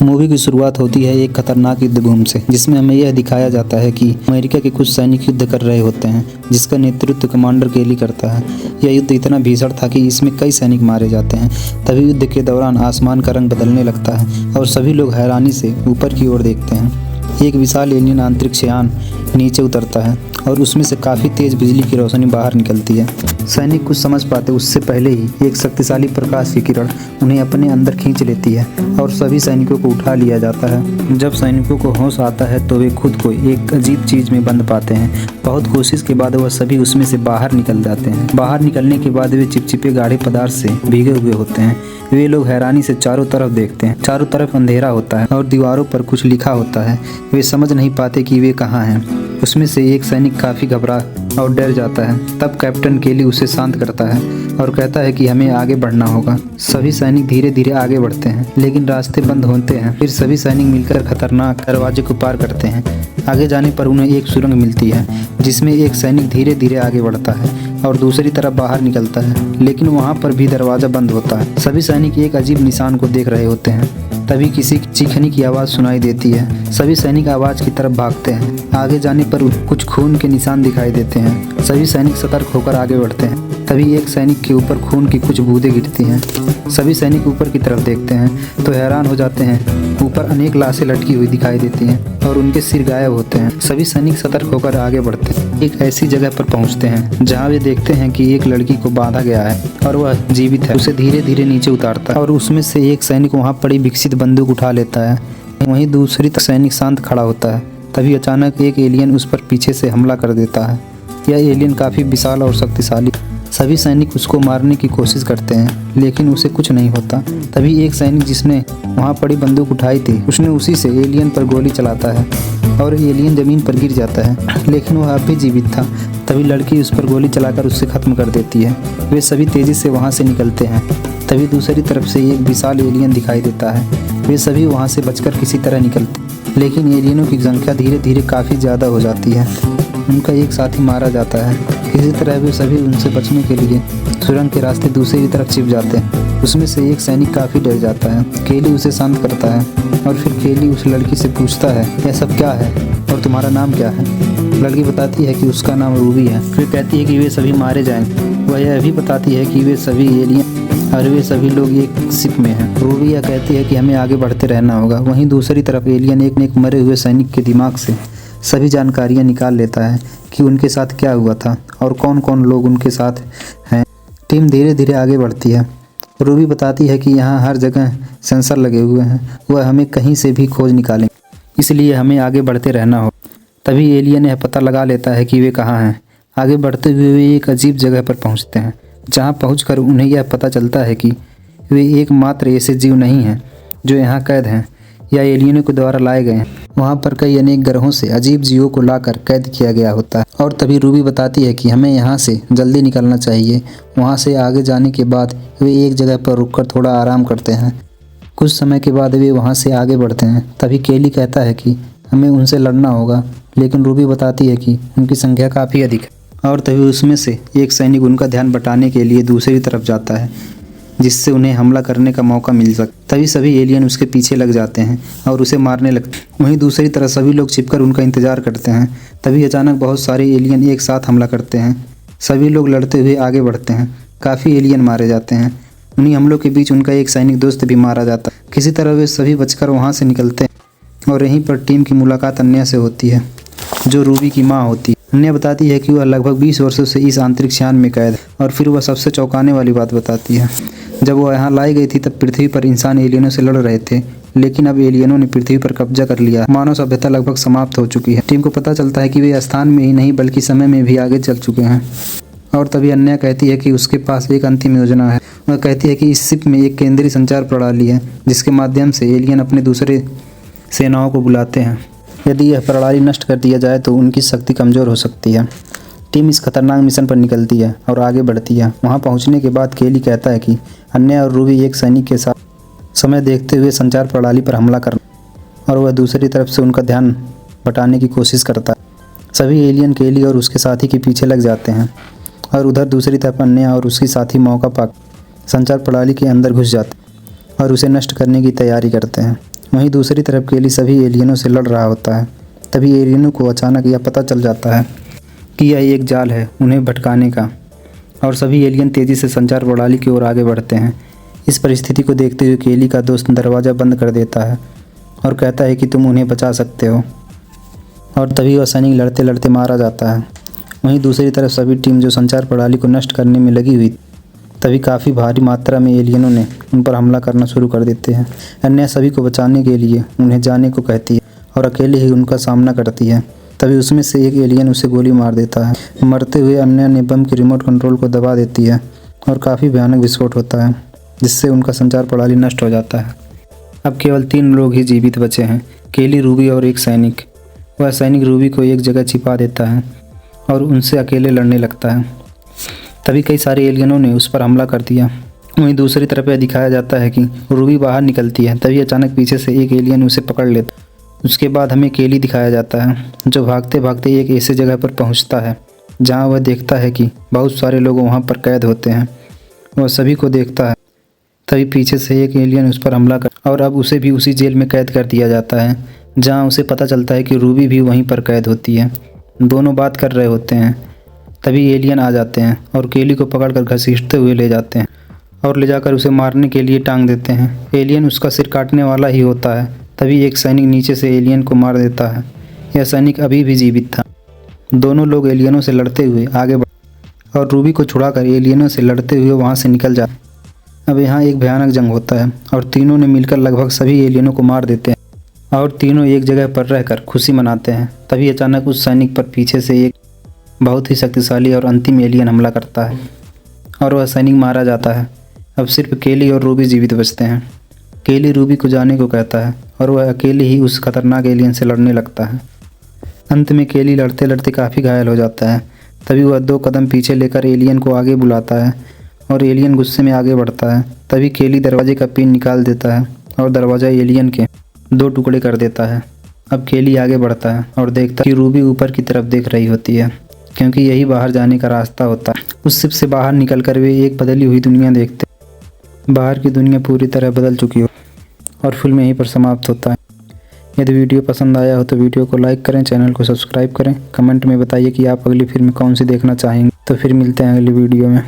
Movie की शुरुआत होती है एक खतरनाक युद्ध भूमि से, जिसमें हमें यह दिखाया जाता है कि अमेरिका के कुछ सैनिक युद्ध कर रहे होते हैं, जिसका नेतृत्व कमांडर केली करता है। यह युद्ध इतना भीषण था कि इसमें कई सैनिक मारे जाते हैं। तभी युद्ध के दौरान आसमान का रंग बदलने लगता है और सभी लोग हैरानी से ऊपर की ओर देखते हैं। एक विशाल एलियन अंतरिक्ष यान नीचे उतरता है और उसमें से काफ़ी तेज बिजली की रोशनी बाहर निकलती है। सैनिक कुछ समझ पाते उससे पहले ही एक शक्तिशाली प्रकाश की किरण उन्हें अपने अंदर खींच लेती है और सभी सैनिकों को उठा लिया जाता है। जब सैनिकों को होश आता है तो वे खुद को एक अजीब चीज़ में बंद पाते हैं। बहुत कोशिश के बाद वह सभी उसमें से बाहर निकल जाते हैं। बाहर निकलने के बाद वे चिपचिपे गाढ़े पदार्थ से भीगे हुए होते हैं। वे लोग हैरानी से चारों तरफ देखते हैं। चारों तरफ अंधेरा होता है और दीवारों पर कुछ लिखा होता है। वे समझ नहीं पाते कि वे कहाँ हैं। उसमें से एक सैनिक काफ़ी घबरा और डर जाता है। तब कैप्टन केली उसे शांत करता है और कहता है कि हमें आगे बढ़ना होगा। सभी सैनिक धीरे धीरे आगे बढ़ते हैं, लेकिन रास्ते बंद होते हैं। फिर सभी सैनिक मिलकर खतरनाक दरवाजे को पार करते हैं। आगे जाने पर उन्हें एक सुरंग मिलती है, जिसमें एक सैनिक धीरे धीरे आगे बढ़ता है और दूसरी तरफ बाहर निकलता है, लेकिन वहाँ पर भी दरवाज़ा बंद होता है। सभी सैनिक एक अजीब निशान को देख रहे होते हैं। तभी किसी चीखने की आवाज़ सुनाई देती है। सभी सैनिक आवाज़ की तरफ भागते हैं। आगे जाने पर कुछ खून के निशान दिखाई देते हैं। सभी सैनिक सतर्क होकर आगे बढ़ते हैं। तभी एक सैनिक के ऊपर खून की कुछ बूंदें गिरती हैं। सभी सैनिक ऊपर की तरफ देखते हैं तो हैरान हो जाते हैं। ऊपर अनेक लाशें लटकी हुई दिखाई देती हैं और उनके सिर गायब होते हैं। सभी सैनिक सतर्क होकर आगे बढ़ते हैं। एक ऐसी जगह पर पहुंचते हैं जहां वे देखते हैं कि एक लड़की को बांधा गया है और वह जीवित है। उसे धीरे धीरे नीचे उतारता है और उसमें से एक सैनिक वहां पड़ी विकसित बंदूक उठा लेता है। वहीं दूसरी सैनिक शांत खड़ा होता है। तभी अचानक एक एलियन उस पर पीछे से हमला कर देता है। यह एलियन काफ़ी विशाल और शक्तिशाली। सभी सैनिक उसको मारने की कोशिश करते हैं, लेकिन उसे कुछ नहीं होता। तभी एक सैनिक जिसने वहां पड़ी बंदूक उठाई थी, उसने उसी से एलियन पर गोली चलाता है और एलियन ज़मीन पर गिर जाता है, लेकिन वह अब भी जीवित था। तभी लड़की उस पर गोली चलाकर उससे ख़त्म कर देती है। वे सभी तेज़ी से वहाँ से निकलते हैं। तभी दूसरी तरफ से एक विशाल एलियन दिखाई देता है। वे सभी वहाँ से बचकर किसी तरह निकलते हैं, लेकिन एलियनों की संख्या धीरे धीरे काफ़ी ज़्यादा हो जाती है। उनका एक साथी मारा जाता है। किसी तरह वे सभी उनसे बचने के लिए सुरंग के रास्ते दूसरी तरफ छिप जाते हैं। उसमें से एक सैनिक काफ़ी डर जाता है। केली उसे शांत करता है और फिर केली उस लड़की से पूछता है, यह सब क्या है और तुम्हारा नाम क्या है? लड़की बताती है कि उसका नाम रूबी है। फिर कहती है कि वे सभी मारे जाएंगे। वह यह भी बताती है कि वे सभी एलियन और वे सभी लोग एक शिप में हैं। रूबी यह कहती है कि हमें आगे बढ़ते रहना होगा। वहीं दूसरी तरफ एलियन एक मरे हुए सैनिक के दिमाग से सभी जानकारियां निकाल लेता है कि उनके साथ क्या हुआ था और कौन कौन लोग उनके साथ हैं। टीम धीरे धीरे आगे बढ़ती है। रूबी बताती है कि यहाँ हर जगह सेंसर लगे हुए हैं, वह हमें कहीं से भी खोज निकालें, इसलिए हमें आगे बढ़ते रहना हो। तभी एलियन यह पता लगा लेता है कि वे कहाँ हैं। आगे बढ़ते हुए वे एक अजीब जगह पर पहुँचते हैं, जहाँ पहुँचकर उन्हें यह पता चलता है कि वे एकमात्र ऐसे जीव नहीं हैं जो यहाँ कैद हैं या एलियनों के द्वारा लाए गए हैं। वहाँ पर कई अनेक ग्रहों से अजीब जीवों को लाकर कैद किया गया होता है। और तभी रूबी बताती है कि हमें यहाँ से जल्दी निकलना चाहिए। वहाँ से आगे जाने के बाद वे एक जगह पर रुककर थोड़ा आराम करते हैं। कुछ समय के बाद वे वहाँ से आगे बढ़ते हैं। तभी केली कहता है कि हमें उनसे लड़ना होगा, लेकिन रूबी बताती है कि उनकी संख्या काफ़ी अधिक है। और तभी उसमें से एक सैनिक उनका ध्यान बटाने के लिए दूसरी तरफ जाता है, जिससे उन्हें हमला करने का मौका मिल सके। तभी सभी एलियन उसके पीछे लग जाते हैं और उसे मारने लगते हैं। वहीं दूसरी तरफ सभी लोग छिपकर उनका इंतजार करते हैं। तभी अचानक बहुत सारे एलियन एक साथ हमला करते हैं। सभी लोग लड़ते हुए आगे बढ़ते हैं। काफ़ी एलियन मारे जाते हैं। उन्हीं हमलों के बीच उनका एक सैनिक दोस्त भी मारा जाता है। किसी तरह वे सभी बचकर वहाँ से निकलते हैं और यहीं पर टीम की मुलाकात अन्या से होती है, जो रूबी की माँ होती है। अन्या बताती है कि वह लगभग 20 वर्षों से इस अंतरिक्ष यान में कैद है। और फिर वह सबसे चौंकाने वाली बात बताती है, जब वह यहाँ लाई गई थी तब पृथ्वी पर इंसान एलियनों से लड़ रहे थे, लेकिन अब एलियनों ने पृथ्वी पर कब्जा कर लिया। मानव सभ्यता लगभग समाप्त हो चुकी है। टीम को पता चलता है कि वे स्थान में ही नहीं बल्कि समय में भी आगे चल चुके हैं। और तभी अन्या कहती है कि उसके पास एक अंतिम योजना है। वह कहती है कि इस शिप में एक केंद्रीय संचार प्रणाली है, जिसके माध्यम से एलियन अपने दूसरे सेनाओं को बुलाते हैं। यदि यह प्रणाली नष्ट कर दिया जाए तो उनकी शक्ति कमज़ोर हो सकती है। टीम इस खतरनाक मिशन पर निकलती है और आगे बढ़ती है। वहां पहुंचने के बाद केली कहता है कि अन्या और रूबी एक सैनिक के साथ समय देखते हुए संचार प्रणाली पर हमला करना, और वह दूसरी तरफ से उनका ध्यान बटाने की कोशिश करता है। सभी एलियन केली और उसके साथी के पीछे लग जाते हैं और उधर दूसरी तरफ अन्या और उसकी साथी मौका पा संचार प्रणाली के अंदर घुस जाते हैं और उसे नष्ट करने की तैयारी करते हैं। वहीं दूसरी तरफ केली सभी एलियनों से लड़ रहा होता है। तभी एलियनों को अचानक यह पता चल जाता है कि यह एक जाल है उन्हें भटकाने का, और सभी एलियन तेज़ी से संचार प्रणाली की ओर आगे बढ़ते हैं। इस परिस्थिति को देखते हुए केली का दोस्त दरवाज़ा बंद कर देता है और कहता है कि तुम उन्हें बचा सकते हो, और तभी वह सैनिक लड़ते लड़ते मारा जाता है। वहीं दूसरी तरफ सभी टीम जो संचार प्रणाली को नष्ट करने में लगी हुई, तभी काफ़ी भारी मात्रा में एलियनों ने उन पर हमला करना शुरू कर देते हैं। अन्य सभी को बचाने के लिए उन्हें जाने को कहती है और अकेले ही उनका सामना करती है। तभी उसमें से एक एलियन उसे गोली मार देता है। मरते हुए अन्य ने बम के रिमोट कंट्रोल को दबा देती है और काफ़ी भयानक विस्फोट होता है, जिससे उनका संचार प्रणाली नष्ट हो जाता है। अब केवल 3 लोग ही जीवित बचे हैं, केली, रूबी और एक सैनिक। वह सैनिक रूबी को एक जगह छिपा देता है और उनसे अकेले लड़ने लगता है। तभी कई सारे एलियनों ने उस पर हमला कर दिया। वहीं दूसरी तरफ यह दिखाया जाता है कि रूबी बाहर निकलती है। तभी अचानक पीछे से एक एलियन उसे पकड़ लेता है। उसके बाद हमें केली दिखाया जाता है, जो भागते भागते एक ऐसे जगह पर पहुंचता है जहां वह देखता है कि बहुत सारे लोग वहां पर कैद होते हैं। वह सभी को देखता है। तभी पीछे से एक एलियन उस पर हमला कर और अब उसे भी उसी जेल में कैद कर दिया जाता है, जहां उसे पता चलता है कि रूबी भी वहीं पर कैद होती है। दोनों बात कर रहे होते हैं। तभी एलियन आ जाते हैं और केली को पकड़कर घसीटते हुए ले जाते हैं और ले जाकर उसे मारने के लिए टांग देते हैं। एलियन उसका सिर काटने वाला ही होता है। तभी एक सैनिक नीचे से एलियन को मार देता है। यह सैनिक अभी भी जीवित था। दोनों लोग एलियनों से लड़ते हुए आगे बढ़ और रूबी को छुड़ाकर एलियनों से लड़ते हुए वहां से निकल जाते हैं। अब यहाँ एक भयानक जंग होता है और तीनों ने मिलकर लगभग सभी एलियनों को मार देते हैं और तीनों एक जगह पर रहकर खुशी मनाते हैं। तभी अचानक उस सैनिक पर पीछे से एक बहुत ही शक्तिशाली और अंतिम एलियन हमला करता है और वह सैनिक मारा जाता है। अब सिर्फ केली और रूबी जीवित बचते हैं। केली रूबी को जाने को कहता है और वह अकेले ही उस खतरनाक एलियन से लड़ने लगता है। अंत में केली लड़ते लड़ते काफ़ी घायल हो जाता है। तभी वह 2 कदम पीछे लेकर एलियन को आगे बुलाता है और एलियन गुस्से में आगे बढ़ता है। तभी केली दरवाजे का पिन निकाल देता है और दरवाज़ा एलियन के 2 टुकड़े कर देता है। अब केली आगे बढ़ता है और देखता है कि रूबी ऊपर की तरफ देख रही होती है, क्योंकि यही बाहर जाने का रास्ता होता है। उस शिप से बाहर निकलकर वे एक बदली हुई दुनिया देखते हैं। बाहर की दुनिया पूरी तरह बदल चुकी हो और फिल्म यहीं पर समाप्त होता है। यदि वीडियो पसंद आया हो तो वीडियो को लाइक करें, चैनल को सब्सक्राइब करें, कमेंट में बताइए कि आप अगली फिल्म कौन सी देखना चाहेंगे। तो फिर मिलते हैं अगली वीडियो में।